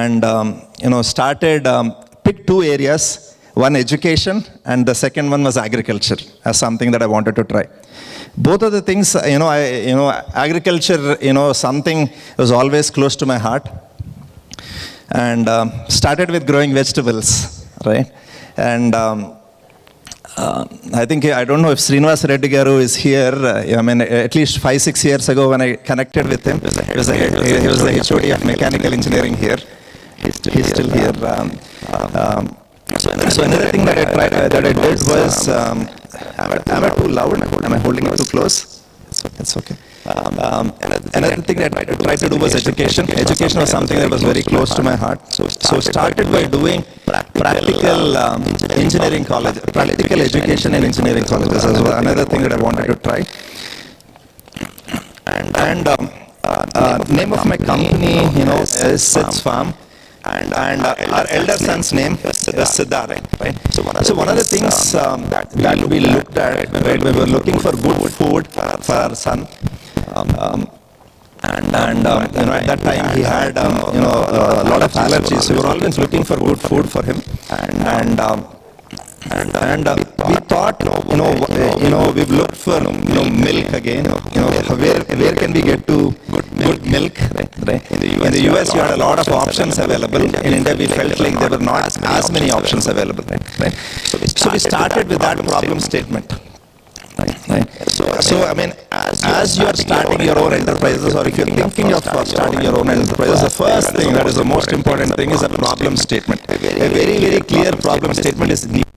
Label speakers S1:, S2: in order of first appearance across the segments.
S1: and started, picked two areas, one education, and the second one was agriculture, as something that I wanted to try. Both of the things, agriculture, something was always close to my heart. And started with growing vegetables, right? And I think, I don't know if Srinivas Reddy Garu is here. At least 5-6 years ago when I connected with him, he was the HOD of mechanical engineering here. He's still here. So another thing that I did was, am I too loud? Am I holding it too close? It's okay. Another thing that I tried to do was education. Education was something that was very close to my heart. So started by doing practical engineering college, practical education in engineering colleges as well. Another thing that I wanted to try. And name of my company, is Sid's Farm. And our elder son's name is Siddharth, right? So one of the things that we looked at, right, we were looking for good food for our son. At that time he had a lot of allergies. So we were always looking for good food for him. And we thought, we've looked for milk again. Where can we get to good milk? Right? In the US, you had a lot of options available. In India, we felt like there were not as many options available. Right? So we started with that problem statement. Right. So as you are starting your own enterprises, or if you're thinking of starting your own enterprises, the first thing that is the most important thing is a problem statement. A very, very clear problem statement is needed.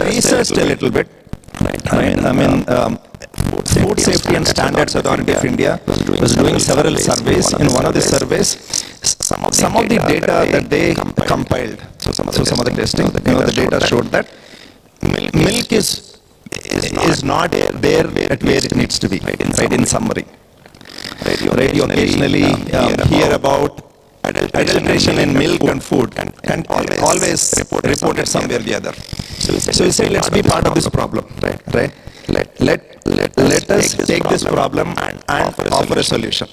S1: Researched a little bit. Food Safety and Standards Authority of India was doing several surveys. In one of the surveys, some of the data that they compiled, so some of the testing, the data showed that milk is not there at where it needs to be. Right, in summary, right, you occasionally hear about adulteration in milk and food, and always reported somewhere or the other. So we said, let's be part of this problem, right? Let us take this problem and offer a solution.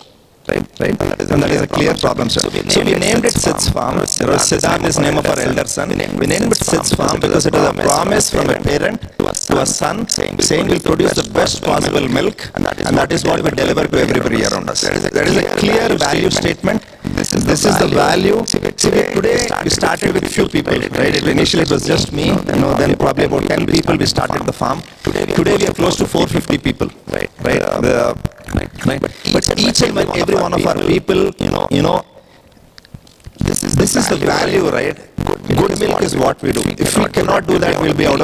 S1: Right? And that is a clear problem. So we named it Sid's Farm. Siddharth is the name of our elder son. We named it Sid's Farm because it was a promise from a parent to a son saying we'll produce the best possible milk, and that is what we deliver to everybody around us. That is a clear value statement. This is the value. Today we started with few people, right? Initially it was just me, then probably about 10 people we started the farm. Today we are close to 450 people, right? But each and every one of our people, this is the value, right? Good milk is what we do. If we cannot do that, we'll go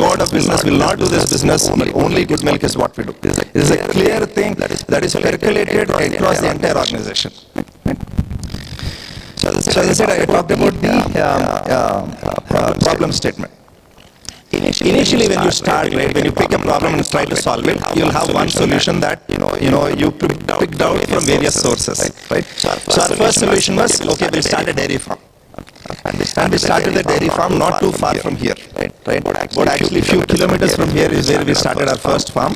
S1: out of business. We'll not do this business. Only good milk is what we do. It is a clear thing that is percolated across the entire organization. So as I said, I talked about the problem statement. Initially, when you start, right, when you pick a problem and try to solve it, you'll have one solution that you picked out from various sources, right? So our first solution was, okay, we'll start a dairy farm. And we started the dairy farm not too far from here, right? But actually a few kilometers from here is where we started our first farm.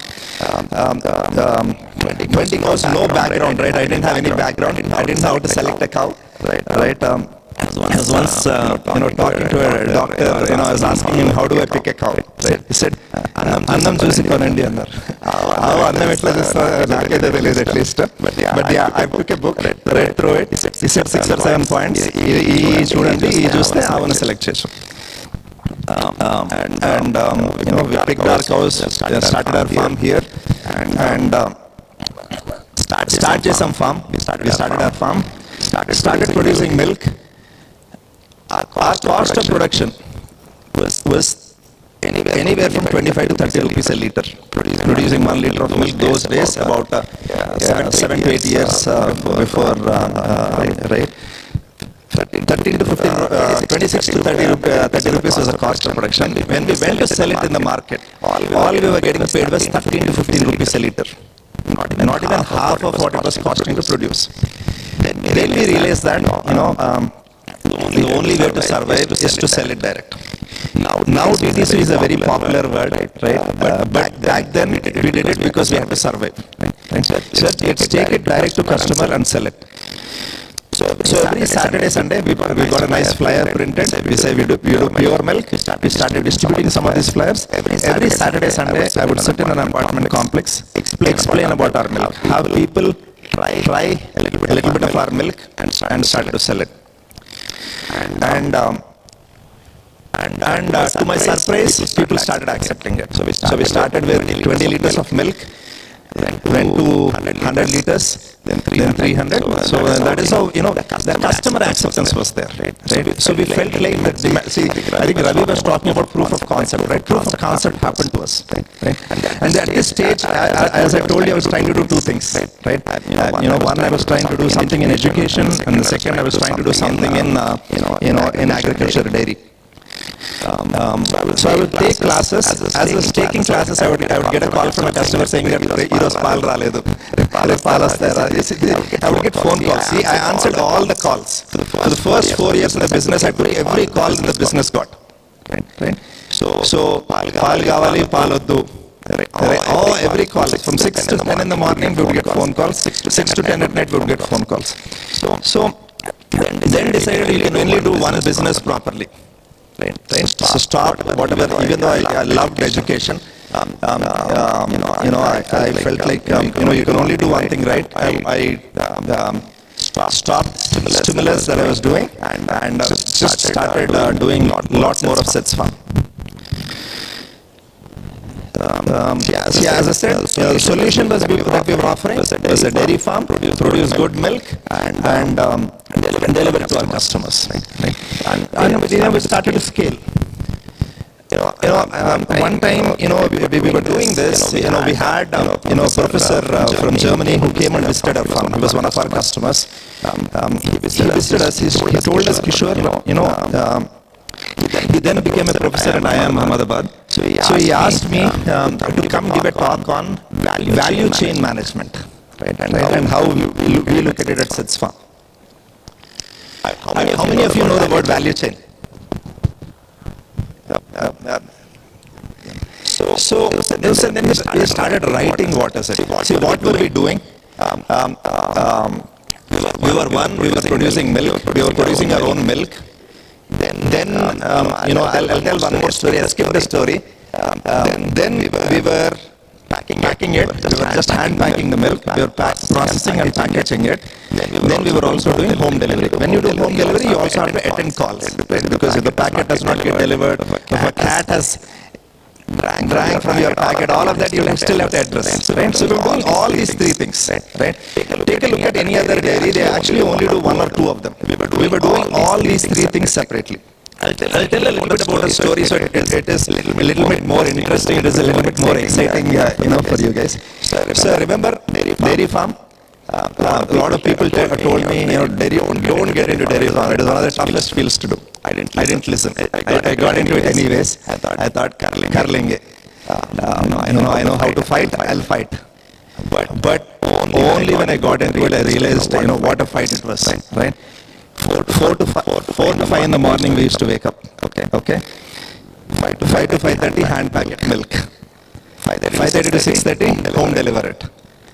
S1: 20 cows, no background, right? I didn't have any background. I didn't know how to select a cow, right? I was once, talking to a doctor, I was asking him, how do I pick a cow? Right? He said, Annam choosing for Indian. At least. But yeah, I took a book, read through it. He said 6 or 7 points. He chose the selection. We picked our cows, started our farm here, and started some farm. We started our farm, started producing milk. Our cost of production was anywhere from 25 to 30 rupees a liter. Producing 1 liter of milk those days, about 7 to 8 years before, right? 13 to 15, 26 to 30 rupees was the cost of production. When we went to sell it in the market, all we were getting paid was 13 to 15 rupees a liter. not even half of what it was costing to produce. Then we realized that, the only way to survive is to sell it direct. Now DTC is a very popular word, right? But back then we did it because we had to survive. Right? So let's take it direct to customer and sell it. So every Saturday, Sunday, we got a nice flyer printed. We say we do pure milk. We started distributing some of these flyers. Every Saturday, Sunday, I would sit in an apartment complex, explain about our milk, have people try a little bit of our milk and start to sell it. And to my surprise, people started accepting it. So we started with 20 liters of milk, went to 100 liters, then 300. So that is how, the customer acceptance was there. Right? So we felt like that. See, I think Ravi was talking about proof of concept. Right? Proof of concept happened to us. Right? And at this stage, as I told you, I was trying to do two things. Right? One, I was trying to do something in education, and the second, I was trying to do something in agriculture, dairy. So I would take classes. As I was taking classes, I would get a call from a customer saying that I would get phone calls. See, I answered all the calls. For the first 4 years in the business, I took every call in the business got. Right? So pal gavali, pal oddu. Every call from 6 to 10 in the morning, we would get phone calls. 6 to 10 at night, we would get phone calls. So then decided you can only do one business properly. Right. So stop whatever. Even though I loved education, I felt like you can only do one thing right. I stopped stimulus that I was doing and just started doing lot more of sets farm. As I said, the solution that we were offering was a dairy farm, produce good milk and deliver it to our customers. And we started to scale. One time, we were doing this. We had a professor from Germany who came and visited our farm. He was one of our customers. He visited us. He told us, Kishore, he then became a professor at IIM Hyderabad. So he asked me to come give a talk on value chain management, right? And how we look at it at SIDS Farm. How many of you know the word value chain? So then we started writing what is it. See, what were we doing? We were producing milk. We were producing our own milk. Then I'll tell one more story. I'll skip the story. Then we were packing it. We were just hand packing the milk. We were processing and packaging it. Then we were also doing home delivery. When you do home delivery, you also have to attend calls, right? Because if the packet does not get delivered, if a cat has drank from your packet, all of that you still have to address, right? So we're doing all these three things, right? Take a look at any other dairy, they actually only do one or two of them. We were doing all these three things separately. I'll tell a little bit about the story, so it is a little bit more interesting, it is a little bit more exciting, for you guys. So remember dairy farm? A lot of people told me, dairy, don't get into dairy farm. It is one of the toughest fields to do. I didn't listen. I got into it anyways. I thought, kar lenge. I know how to fight. I'll fight. But only when I got into it, I realized, what a fight it was. Right? 4 to 5 in the morning, we used to wake up. Okay. 5 to 5:30, hand packet milk. 5:30 to 6:30, home deliver it.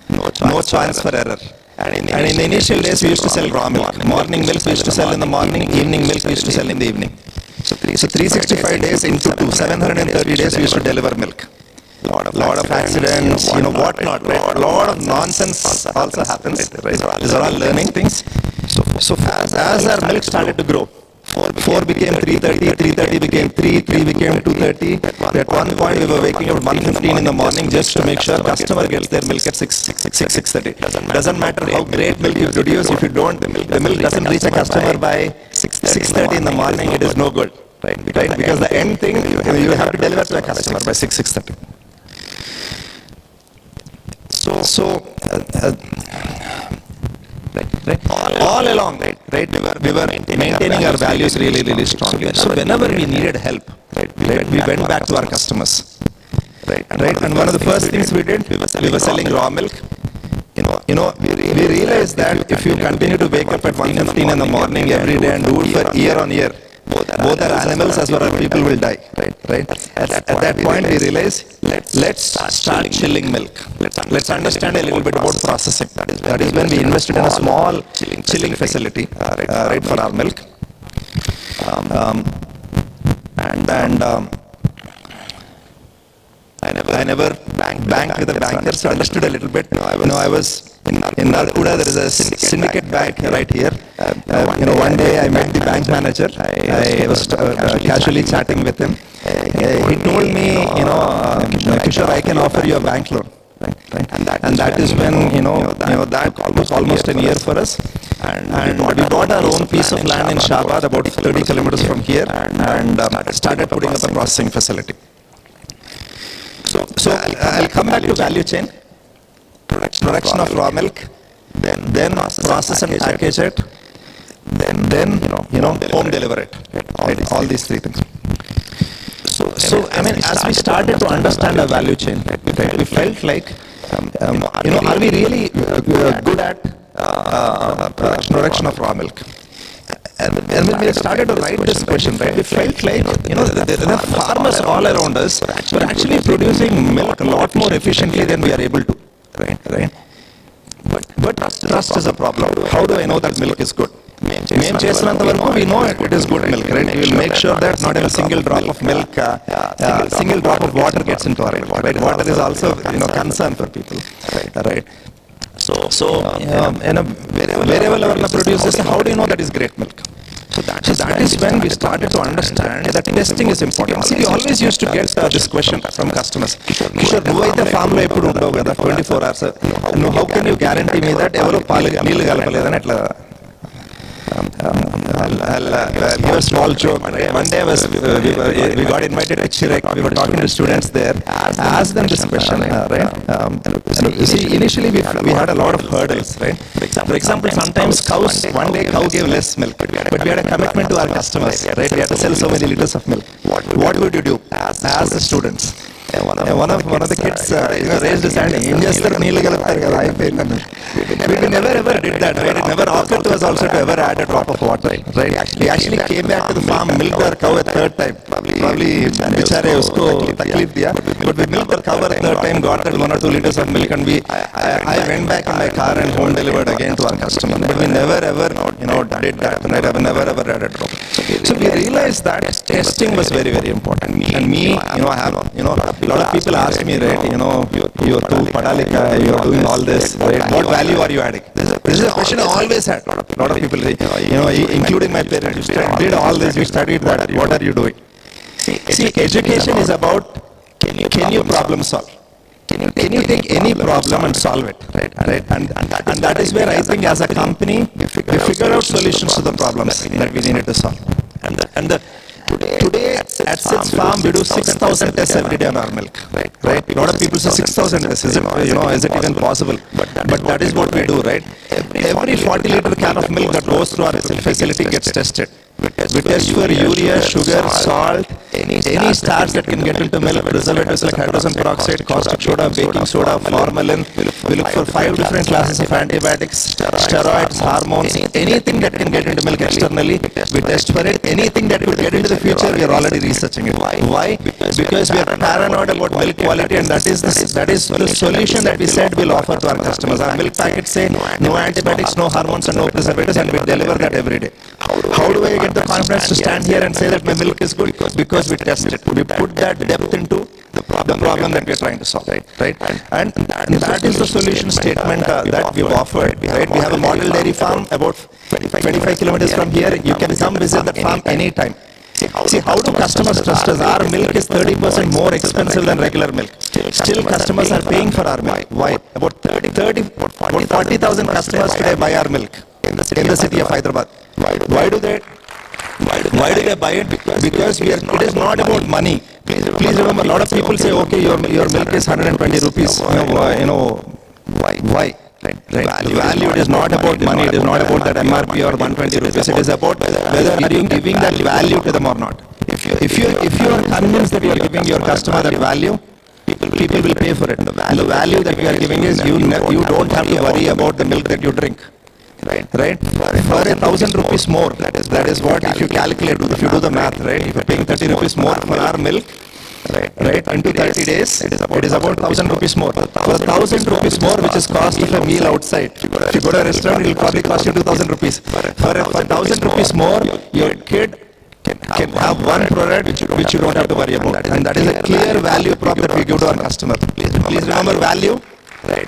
S1: No chance for error. And in the initial days, we used to sell raw milk. Morning milk we used to sell in the morning, evening milk we used to sell in the evening. So 365 days into 730 days we used to deliver milk. Lot of accidents, whatnot, right? A lot of nonsense also happens. Right? These are all learning things. So as our milk started to grow, 4 became 3:30, 3:30 became 3 became 2:30. At one point we were waking up at 1:15 in the morning just to make sure customer gets their milk at 6:30. Doesn't matter how great milk you produce, if you don't, the milk doesn't reach a customer by 6:30 in the morning, it is no good. Right? Because the end thing, you have to deliver to a customer by 6:30. Right. All along, right? We were maintaining our values really strongly. So whenever we needed help, we went back to our customers. Right. And one of the first things we did, we were selling raw milk. we realize that if you continue to wake up at 1:15 in the morning every day and do it for year on year, both our animals as well as people will die. Right? At that point, we realize let's start chilling milk. Let's understand a little bit about processing. That is when we invested in a small chilling facility, right, for our milk. I never banked with the bankers, so understood a little bit. I was in Narkuda. There is a syndicate bank right here. One day I met the bank manager. I was casually chatting with him. He told me, Kishore, I can offer you a bank loan. And that is when, that was almost a year for us. And we bought our own piece of land in Hyderabad, about 30 kilometers from here, and started putting up a processing facility. So I'll come back to value chain, production of raw milk, then process and package it, then home deliver it. Right? All these three things. So I mean, as we started to understand our value chain, we felt like, are we really good at production of raw milk? And when we started to write this question, right, we felt like, the farmers all around us were actually producing milk a lot more efficiently than we are able to. Right? But trust is a problem. How do I know that milk is good? We know it is good milk, right? We will make sure that not even a single drop of milk, single drop of water gets into our milk. Right? Water is also, concern for people. Right? So wherever our producers say, how do you know that is great milk? So that is when we started to understand that testing is important. See, we always used to get this question from customers. Kishore, nuvaithe farm lo eppudu undavu kada 24 hours. How can you guarantee me that evalo neelu kalapaledani atla? I'll give a small joke. One day we got invited to Chirek. We were talking to students there. Asked them this question. You see, initially we had a lot of hurdles. Right? For example, sometimes one day cow gave less milk, but we had a commitment to our customers. Right? We had to sell so many liters of milk. What would you do as the students? One of the kids raised his hand. We never ever did that. Right? It never occurred to us also to ever add a drop of water. Right? We actually came back to the farm, milked our cow a third time. Probably bichare usko taklif diya. But we milked our cow a third time, got that 1 or 2 liters of milk, and I went back in my car and home delivered again to our customer. But we never ever did that. Right? I never ever added a drop. So we realized that testing was very, very important. And me, I have a lot of people ask me, right, you're too padalika, you're doing all this, right? What value are you adding? This is a question I always had. A lot of people, including my parents, you did all this, you studied that, what are you doing? See, education is about, can you problem solve? Can you take any problem and solve it? Right? And that is where I think as a company, we figure out solutions to the problems that we needed to solve. Today at SIT's farm we do 6,000 tests every day on our milk. Right? A lot of people say 6,000 tests. Is it even possible? But that is what we do, right? Every 40-liter can of milk that goes through our facility gets tested. We test for urea, sugar, salt, any starch that can get into milk, preservatives like hydrogen peroxide, caustic soda, baking soda, formalin. We look for 5 different classes of antibiotics, steroids, hormones, anything that can get into milk externally, we test for it. Anything that could get into the future, we are already researching it. Why? Because we are paranoid about milk quality, and that is the solution that we said we'll offer to our customers. Our milk packets say no antibiotics, no hormones, and no preservatives, and we deliver that every day. How do I get the confidence to stand here and say that my milk is good? Because we test it. We put that depth into the problem that we are trying to solve. Right? And that is the solution statement that we've offered. Right? We have a model dairy farm about 25 kilometers from here. You can come visit that farm anytime. See, how do customers trust us? Our milk is 30% more expensive than regular milk. Still customers are paying for our milk. Why? About 40,000 customers today buy our milk in the city of Hyderabad. Why do they buy it? Because it is not about money. Please remember, a lot of people say, okay, your milk is 120 rupees. Why? Right. Value, it is not about money, it is not about that MRP or 120 rupees, it is about whether are you giving that value to them or not. If you are convinced that you are giving your customer that value, people will pay for it. The value that we are giving is you don't have to worry about the milk that you drink. Right? For 1,000 rupees more, that is what, if you calculate, if you do the math, right? If you're paying 30 rupees more for our milk, right, into 30 days, it is about 1,000 rupees more. For 1,000 rupees more, which is cost of a meal outside, if you go to a restaurant, it will probably cost you 2,000 rupees. For 1,000 rupees more, your kid can have one product which you don't have to worry about. And that is a clear value prop that we give to our customer. Please remember value. Right.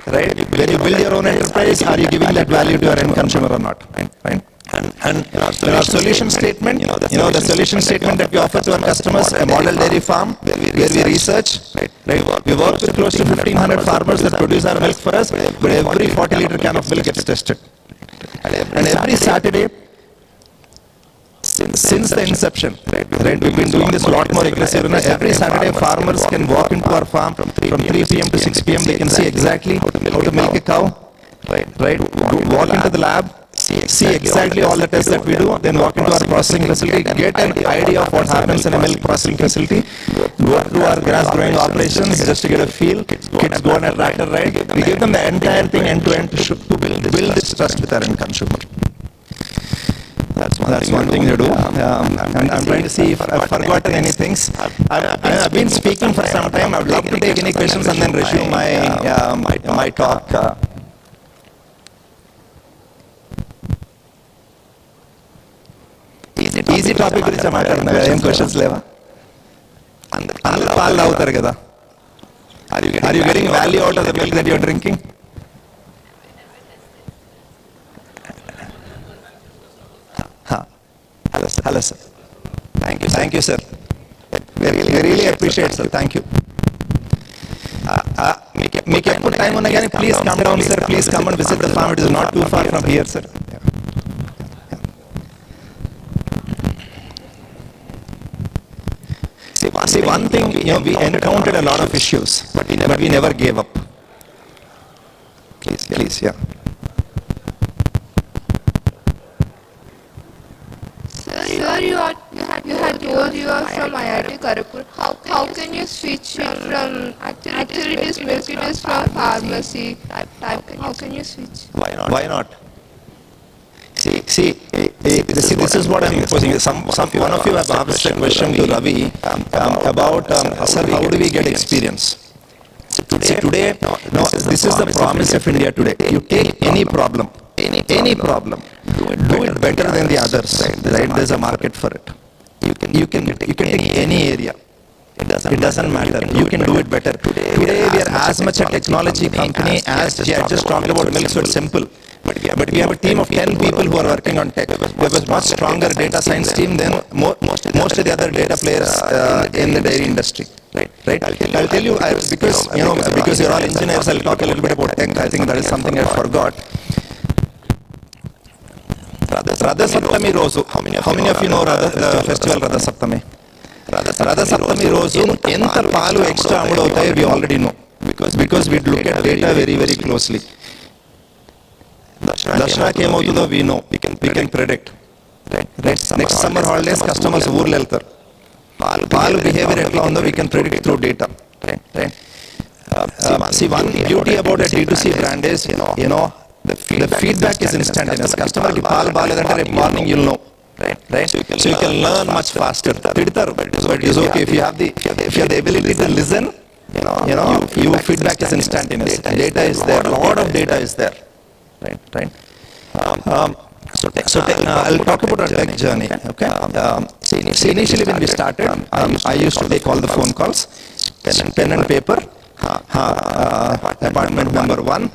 S1: When you build your own enterprise, are you giving that value to your end consumer or not? Right. And in our solution statement, the solution statement that we offer to our customers, a model dairy farm where we research, right? We work with close to 1,500 farmers that produce our milk for us, but every 40-liter can of milk gets tested. And every Saturday, since the inception, right, we've been doing this a lot more aggressive. Every Saturday, farmers can walk into our farm from 3 p.m. to 6 p.m. They can see exactly how to milk a cow, right? Walk into the lab, see exactly all the tests that we do, then walk into our processing facility, get an idea of what happens in a milk processing facility, go through our grass growing operations just to get a feel. Kids go on a tractor ride. We give them the entire thing end to end to build this trust with our end consumer. That's one thing to do. And I'm trying to see if I've forgotten any things. I've been speaking for some time. I would love to take any questions and then resume my talk. Easy topic గురించి మాట్లాడుతున్నా ఏం questions లేవా అందరూ పాలు తాగుతారు కదా Are you getting value out of the milk that you're drinking? Hello sir. Thank you sir. We really appreciate sir. Thank you. మీకు ఎప్పుడు టైం ఉన్నా కానీ please come down sir. Please come and visit the farm. It is not too far from here sir. See, one thing, we encountered a lot of issues, but we never gave up. Please, yeah.
S2: Sir, you had told you are from IIT Kharagpur. How can you switch it from actually it is milk, it is from pharmacy type? How can you switch?
S1: Why not? See, this is what I'm posing. One of you have asked a question to Ravi about, sir, how do we get experience? Today, this is the promise of India today. You take any problem, do it better than the others, right? There's a market for it. You can take any area. It doesn't matter. You can do it better. Today we are as much a technology company as just talked about milk, so it's simple. But we have a team of 10 people who are working on tech. We have a much stronger data science team than most of the other data players in the dairy industry. Right? I'll tell you, because you're all engineers, I'll talk a little bit about tech. I think that is something I forgot. Radha Saptami Rosu. How many of you know the festival Radha Saptami? Radha Saptami Rosu, enta paalu extra ammudu avutayo we already know. Because we look at data very, very closely. దసరాకి ఏమవుతుందో we know, we can predict. Next summer holidays customers ఊర్లు వెళ్తారు, పాలు behaviour ఎట్లా ఉందో we can predict through data. See, one beauty about a D2C brand is, the feedback is instantaneous. Customer ki పాలు బాలేదంటే రేపు morning you'll know. Right? So you can learn much faster. తిడతారు, but it is okay if you have the ability to listen. Your feedback is instantaneous. Data is there, a lot of data is there. Right. So I'll talk about our tech journey. Okay. See, initially when we started, I used to take all the phone calls, pen and paper. Apartment number 1,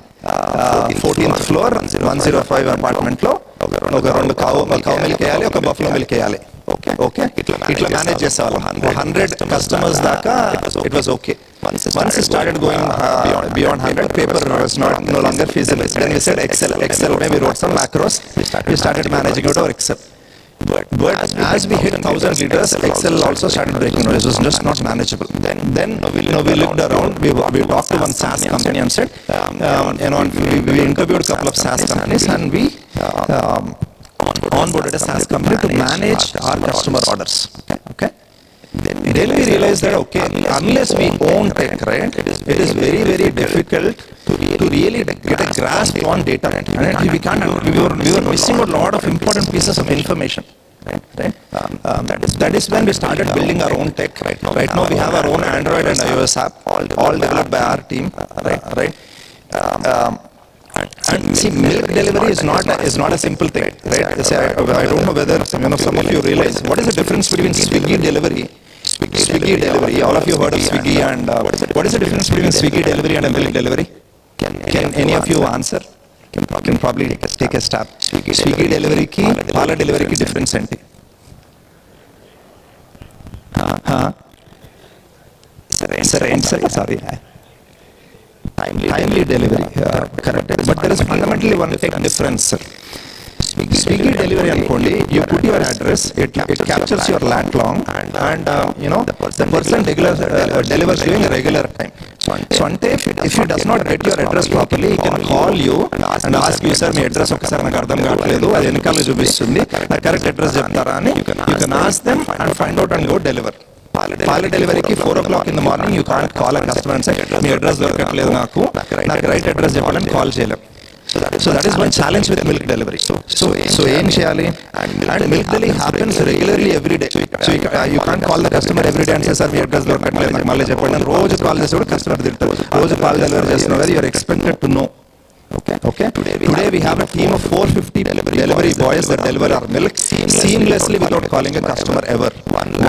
S1: 14th floor, 105 apartment లో ఒక 2 cow milk వేయాలి, ఒక buffalo milk వేయాలి. Okay. ఇట్లా manage చేసేవాళ్ళం. 100 customers దాకా it was okay. Once it started going beyond 100, paper was no longer feasible. Then we said Excel. Maybe wrote some macros. We started managing it over Excel. But as we hit 1,000 liters, Excel also started breaking. It was just not manageable. Then we looked around. We talked to one SaaS company and said, we interviewed a couple of SaaS companies and we onboarded a SaaS company to manage our customer orders. Okay. then we realized that, okay, unless we own tech, right, it is very, very difficult to really get a grasp on data. And we were missing a lot of important pieces of information. Right? That is when we started building our own tech. Right now we have our own Android and iOS app, all developed by our team. Right? And see, milk delivery is not a simple thing. Right? See, I don't know whether some of you realize what is the difference between Swiggy delivery. All of you heard of Swiggy, and what is the difference between Swiggy delivery and a milk delivery? Can any of you answer? Can probably take a stab. Swiggy delivery ki, pala delivery ki difference enti. Sorry. Timely delivery, correct. But there is fundamentally one tech difference, sir. Swiggy delivery ankondi, you put your address, it captures your lat long, and the person delivers during a regular time. So if he does not get your address properly, he can call you and ask you, sir, my address okasari naku ardham kavatledu, adi enikalo chupistundi, na correct address cheptara ani. You can ask them and find out and go deliver. Pala delivery ki 4 o'clock in the morning, you can't call a customer and say, my address dorkatledu naku right address cheppaలని call cheyalem. So that is one challenge with milk delivery. So em cheyali, and milk delivery happens regularly every day. So you can't call the customer every day and say, sir, my address dorkatledu malli cheppandi. Roju call chesi customer tiltaru. Roju pala delivery chestunna where you are expected to know. Okay. Today we have a team of 450 delivery boys that deliver our milk seamlessly without calling a customer ever.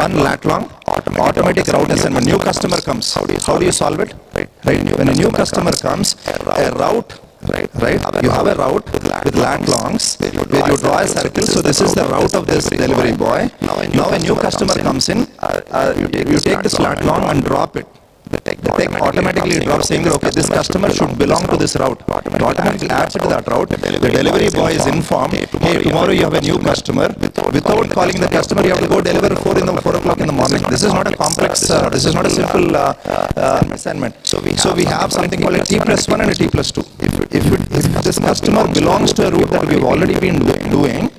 S1: One lat long automatic route assignment. New customer comes. How do you solve it? Right. When a new customer comes, a route. Right. You have a route with lat longs where you draw a circle. So this is the route of this delivery boy. Now a new customer comes in, you take this lat long and drop it. The tech automatically drops saying that, okay, this customer should belong to this route. It automatically adds it to that route. The delivery boy is informed, hey, tomorrow you have a new customer. Without calling the customer, you have to go deliver 4 o'clock in the morning. This is not a complex, this is not a simple assignment. So we have something called a T+1 and a T+2. If this customer belongs to a route that we've already been doing,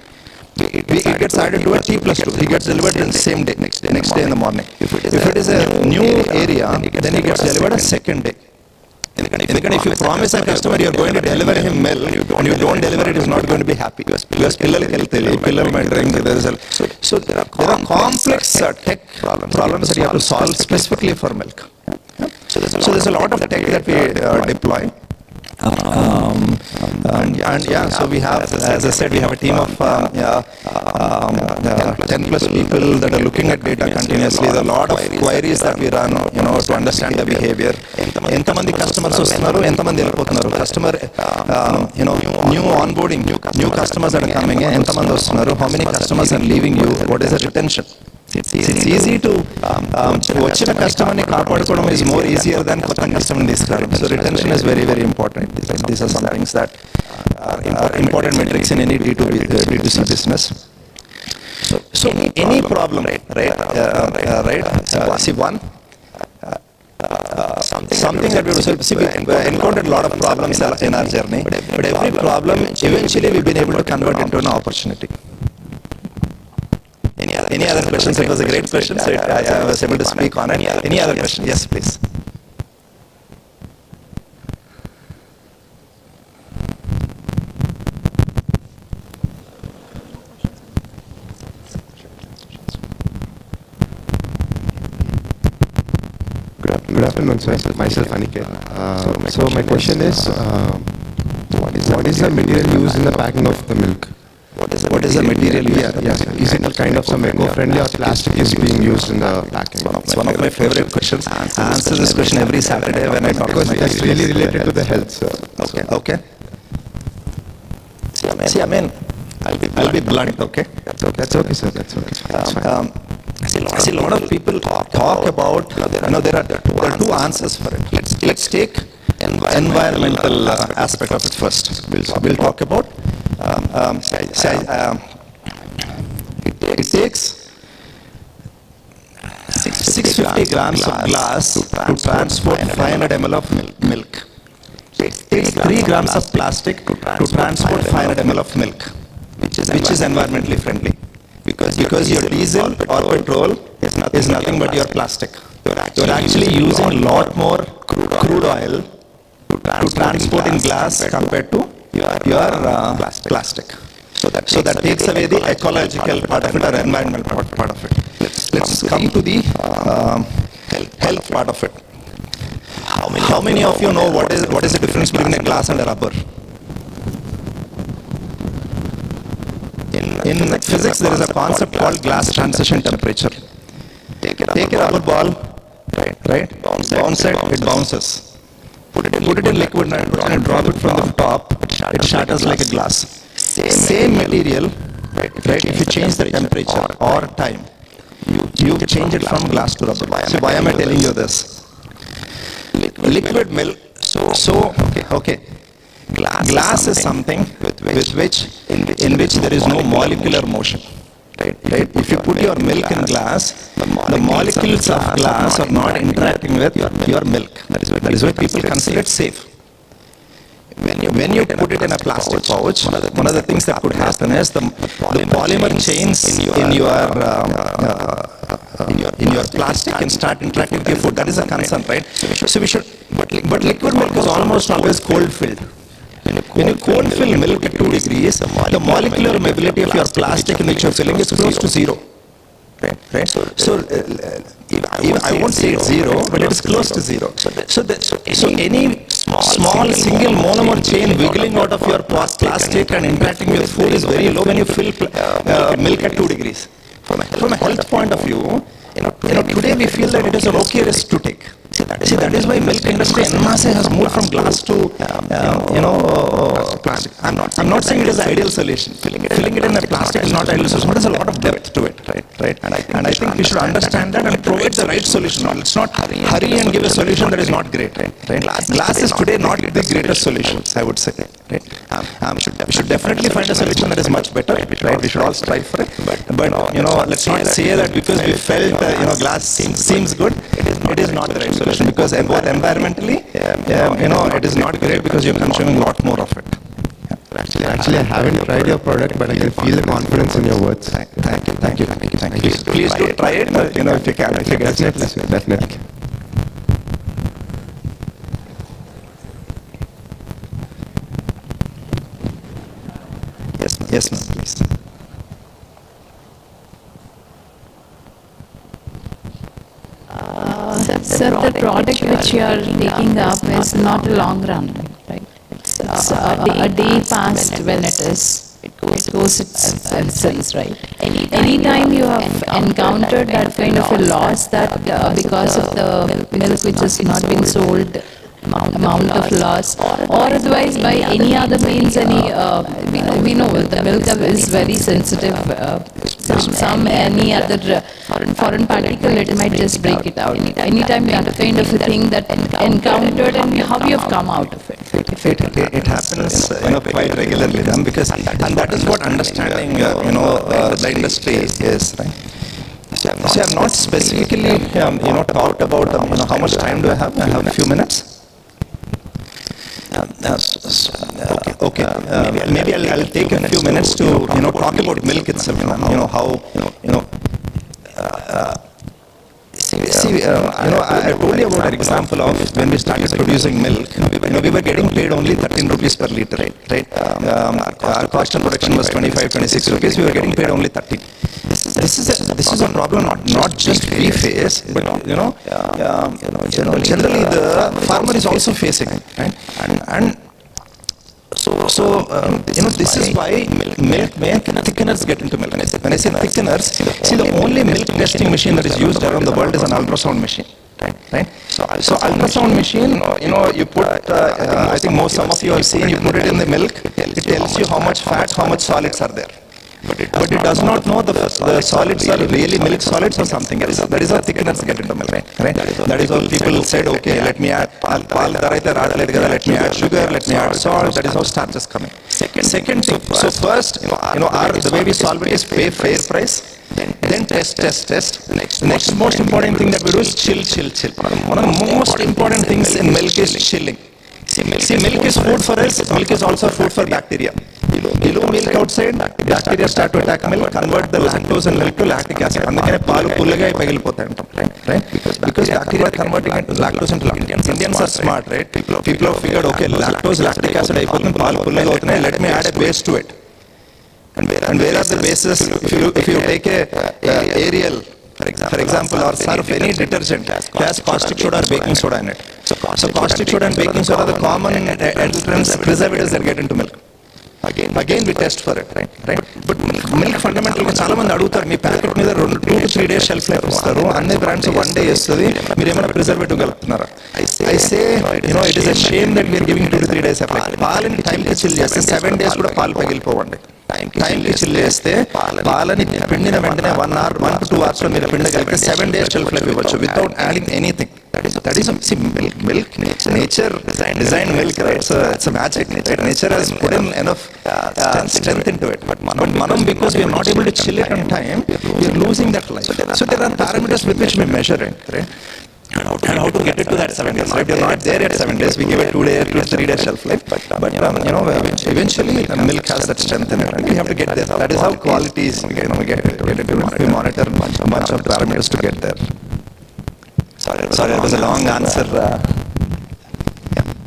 S1: it gets added to a T+2. He gets delivered in the same day, next day in the morning. If it is a new area, then he gets delivered a second day. If you promise a customer you are going to deliver him milk and you don't deliver it, he is not going to be happy. Because pillar might drink. So there are complex tech problems that you have to solve specifically for milk. So there's a lot of tech that we deploy. So we have, as I said, we have a team of 10 plus people that are looking at data continuously. There are a lot of queries that we run, to understand the behavior. Entamandi customers vastunaru, entamandi vellipotunnaru. Customer, new onboarding, new customers that are coming in, entamandi vastunaru. How many customers are leaving you? What is the retention? It's easy to వచ్చిన కస్టమర్ని కాపాడుకోవడం is more easier than కొత్త కస్టమర్ని తీసుకురావడం. So retention is very, very important. These are some things that are important metrics in any D2C business. So any problem, right? See one. Something that we encountered a lot of problems in our journey, but every problem eventually we've been able to convert into an opportunity. Any other questions? It was a great question, so I was able to speak on it. Any other question? Yes, please.
S3: Good afternoon, sir. Myself, Aniket. So my question is, what is the material used in the packing of the milk?
S1: What is the material used?
S3: Yeah. Is it kind of some eco-friendly or plastic is being used in the packing?
S1: It's one of my favorite questions. I answer this question every Saturday when I talk
S3: because it's really related to the health, sir.
S1: Okay. See, I mean, I'll be blunt. Okay.
S3: That's okay, sir. That's okay.
S1: See, a lot of people talk about. There are two answers for it. Let's take environmental aspect of it first. We'll talk about. It takes 650 grams of glass to transport 500 ml of milk. It takes 3 grams of plastic to transport 500 ml of milk, which is environmentally friendly. because your diesel or petrol is nothing but your plastic. You're actually using a lot more crude oil to transport in glass compared to your plastic. So that takes away the ecological part of it or environmental part of it. Let's come to the health part of it. How many of you know what is the difference between a glass and a rubber? In physics, there is a concept called glass transition temperature. Take a rubber ball, right? Bounce it bounces. Put it in liquid nitrogen and drop it from the top. It shatters like a glass. Same material, right? If you change the temperature or time, you change it from glass to rubber. So why am I telling you this? Liquid milk. So okay. Glass is something in which there is no molecular motion. Right? If you put your milk in glass, the molecules of glass are not interacting with your milk. That is why people consider it safe. When you put it in a plastic pouch, one of the things that could happen is the polymer chains in your plastic can start interacting with your food. That is a concern, right? So we should. But liquid milk is almost always cold filled. When you cold fill milk at 2 degrees, the molecular mobility of your plastic in which you are filling is close to zero. Right? So I won't say it's zero, but it is close to zero. So any small single monomer chain wiggling out of your plastic and interacting with food is very low when you fill milk at 2 degrees. From a health point of view, today we feel that it is an okay risk to take. See, that is why milk industry en masse has moved from glass to plastic. I'm not saying it is an ideal solution. Filling it in a plastic is not ideal solution. But there's a lot of depth to it, right? And I think we should understand that and provide the right solution. Let's not hurry and give a solution that is not great, right? Glass is today not the greatest solution, I would say. Right? We should definitely find a solution that is much better, right? We should all strive for it. But let's not say that because we felt glass seems good, it is not the right solution. Because environmentally, it is not great because you're consuming a lot more of it.
S3: Actually, I haven't tried your product, but I can feel the confidence in your words.
S1: Thank you. Please do try it. If you can.
S3: Definitely.
S1: Yes, ma'am. Please.
S4: Sir, the product which you are taking up is not a long run, right? It's a day past when it goes itself, right? Anytime you have encountered that kind of a loss that because of the milk which has not been sold, amount of loss, or otherwise by any other means, we know the milk is very sensitive. Any other foreign particle, it might just break it out. Anytime that kind of a thing that encountered, and how you have come out of it.
S1: It happens quite regularly, because and that is what understanding the industry is, right? So I have not specifically talked about how much time do I have? I have a few minutes. Okay. Maybe I'll take a few minutes to talk about milk itself. I told you about an example of when we started producing milk. We were getting paid only 13 rupees per liter, right? Our cost of production was 25, 26 rupees. We were getting paid only 13. This is a problem not just we face, but generally the farmer is also facing, right? And so this is why milk thickeners get into milk. When I say thickeners, see, the only milk testing machine that is used around the world is an ultrasound machine. Right? So ultrasound machine, you put, I think some of you have seen, you put it in the milk, it tells you how much fat, how much solids are there. But it does not know the solids are really milk solids or something else. That is how thickeners get into milk, right? That is how people said, okay, let me add let me add sugar, let me add salt. That is how starch is coming. Second thing, so first, the way we solve it is pay fair price, then test. The next most important thing that we do is chill. One of the most important things in milk is chilling. See, milk is food for us, milk is also food for bacteria. Below milk outside, bacteria start to attack milk, convert the lactose and milk to lactic acid. అందుకనే పాలు పుల్లగా పగిలిపోతాయి అంటాం, right? Because bacteria are converting lactose into lactic. Indians are smart, right? People have figured, okay, lactose, lactic acid అయిపోతుంది, పాలు పుల్లగా అవుతున్నాయి, let me add a base to it. And where are the bases? If you take a Ariel, for example, or surf, any detergent has caustic soda or baking soda in it. So caustic soda and baking soda are the common entrance preservatives that get into milk. Again we test for it, right? But milk fundamentally చాలా మంది అడుగుతారు, మీ packet మీద 2 to 3 days shelf life ఇస్తారు, అన్ని brands 1 day ఇస్తుంది, మీరు ఏమైనా preservative కలుపుతున్నారా? I say, it is a shame that we are giving 2 to 3 days effect. పాలని టైంకి చిల్ చేస్తే 7 days కూడా పాలు పగిలిపోవండి. టైంకి చిల్ చేస్తే పాలని పిండిన వెంటనే 1 hour 1 to 2 hours లో మీరు పిండగలిగితే 7 days షెల్ఫ్ లైఫ్ ఇవ్వచ్చు without adding anything. That is milk. Nature designed milk, right? So it's a magic. Nature has put in enough strength into it. But manam, because we are not able to chill it on time, we are losing that life. So there are parameters with which we measure it, right? And how to get it to that 7 days, right? We are not there at 7 days. We give it 2 days, 2 to 3 days shelf life. But eventually milk has that strength in it, and we have to get there. That is how quality is. We get it. We monitor a bunch of parameters to get there. Sorry, it was a long answer.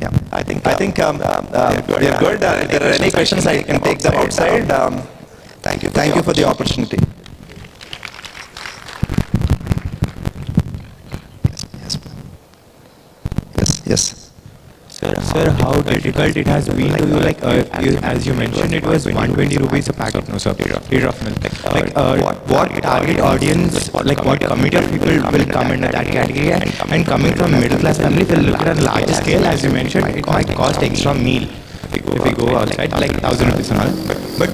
S1: Yeah. I think we are good. If there are any questions, I can take them outside. Thank you for the opportunity. Yes.
S5: Sir, how difficult it has been to you, like, as you mentioned, it was 120 rupees a packet, no sir, liter of milk. What target audience, like what community of people will come in that category, and coming from middle class family, will look at a larger scale, as you mentioned, it might cost extra meal if we go outside, like 1,000 rupees and all. But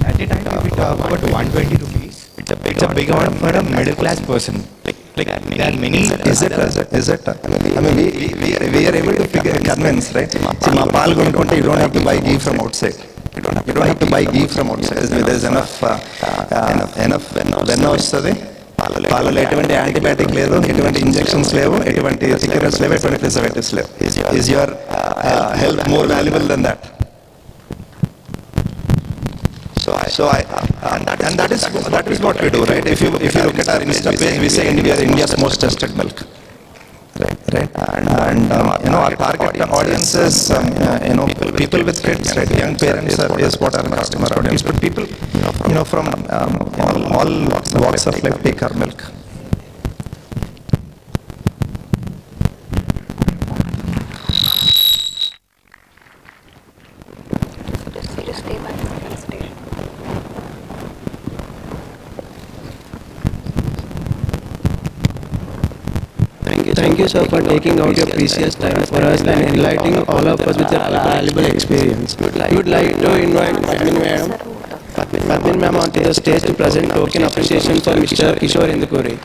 S5: at the time, if we talk about 120 rupees, it's a big amount for a middle class person. Like there are many.
S1: Is it? I mean, we are able to convince, right? See, ma paal konunte, you don't have to buy ghee from outside. You don't have to buy ghee from outside. There's enough వెన్న వస్తుంది, పాలలో ఎటువంటి antibiotic లేదు, ఎటువంటి injections లేవు, ఎటువంటి thickness లేవు, ఎటువంటి ప్రిజర్వేటివ్స్ లేవు. Is your health more valuable than that? And that is what we do, right? If you look at our Insta page, we say we are India's most trusted milk, right? And our target audience is people with kids, right? Young parents is what our customer audience, but people from all walks of life take our milk.
S6: Thank you, sir, for taking out your precious time for us and enlightening all of us with your valuable experience. We would like to invite Padmin ma'am onto the stage to present token appreciation for Mr. Kishore Indukuri.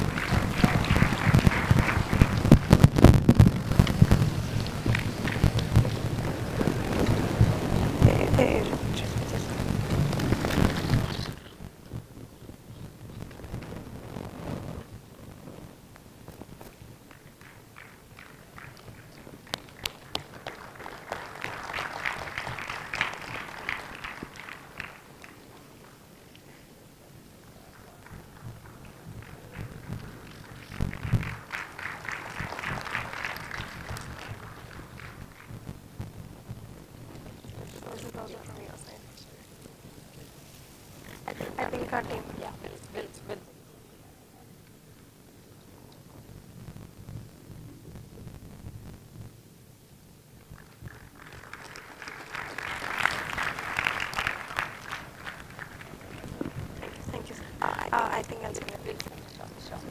S7: I think our team, will. Thank you, sir. I think I'll see you. Sure.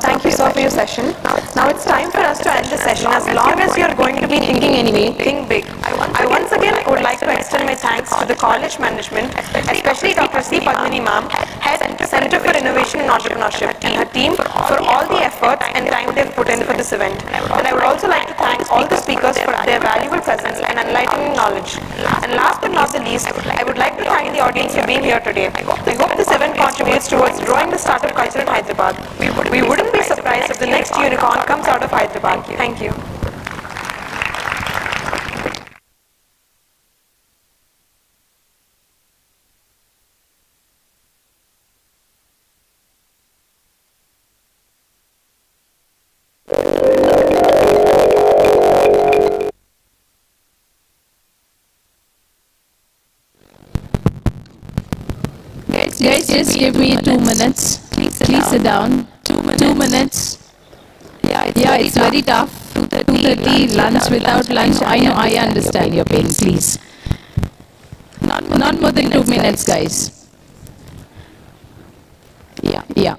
S7: Thank you, sir, for your session. Now it's time for us to end the session. As long as you're going to be thinking anyway, think big. I once again would like to extend my thanks thanks to the college management, especially Dr. C. Padmini ma'am, Head Center for Innovation and Entrepreneurship, and her team for all the efforts and time they've put in for this event. And I would also like to thank all the speakers for their valuable presence and enlightening knowledge. And last but not the least, I would like to thank the audience for being here today. I hope this event contributes towards growing the startup culture in Hyderabad. We wouldn't be surprised if the next unicorn comes out of Hyderabad. Thank you.
S4: Guys, just give me 2 minutes. Please sit down. 2 minutes. Yeah, it's very tough. 2:30 lunch without lunch. I know, I understand your pain. Please. Not more than 2 minutes, guys. Yeah.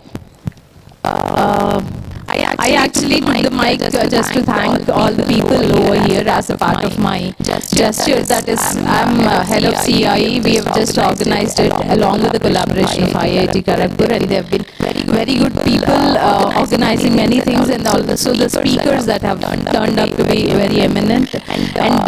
S4: I actually took the mic just to thank all the people over here as a part of my gesture. That is, I'm head of CIE. We have just organized it along with the collaboration of IIT Kharagpur, and there have been very good people organizing many things, and also the speakers that have turned up to be very eminent. And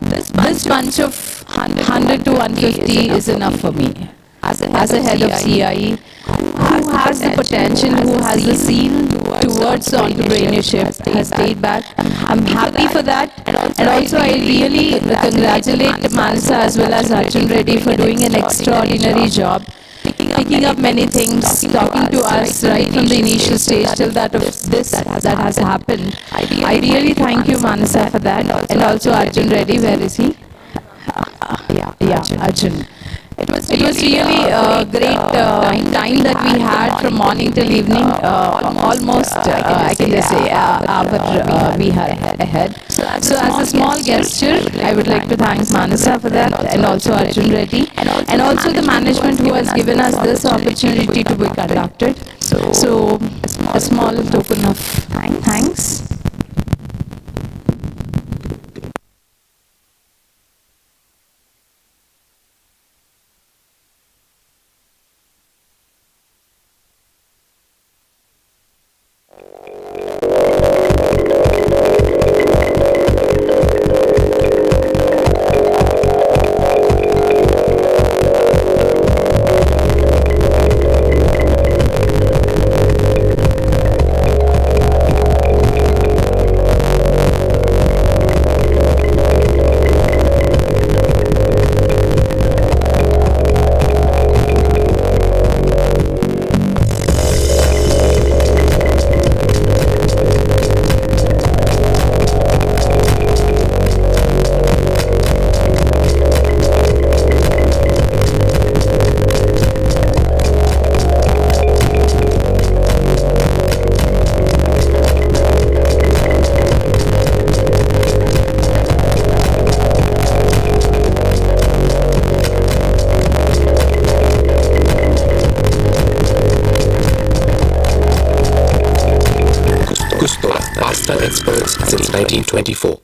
S4: this bunch of 100 to 150 is enough for me. As a head of CIE, who has the potential, who has the zeal towards entrepreneurship, has stayed back. I'm happy for that. And also I really congratulate Manasa as well as Arjun Reddy for doing an extraordinary job, picking up many things, talking to us right from the initial stage till that has happened. I really thank you, Manasa, for that. And also Arjun Reddy, where is he? Arjun. It was really a great time that we had from morning till evening. Almost, I can just say, hour we had ahead. So as a small gesture, I would like to thank Manasa for that, and also Arjun Reddy, and also the management who has given us this opportunity to be conducted. So a small token of thanks.
S8: Pasta experts since 1924.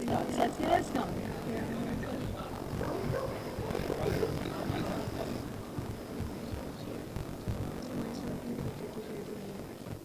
S4: That's the serious company.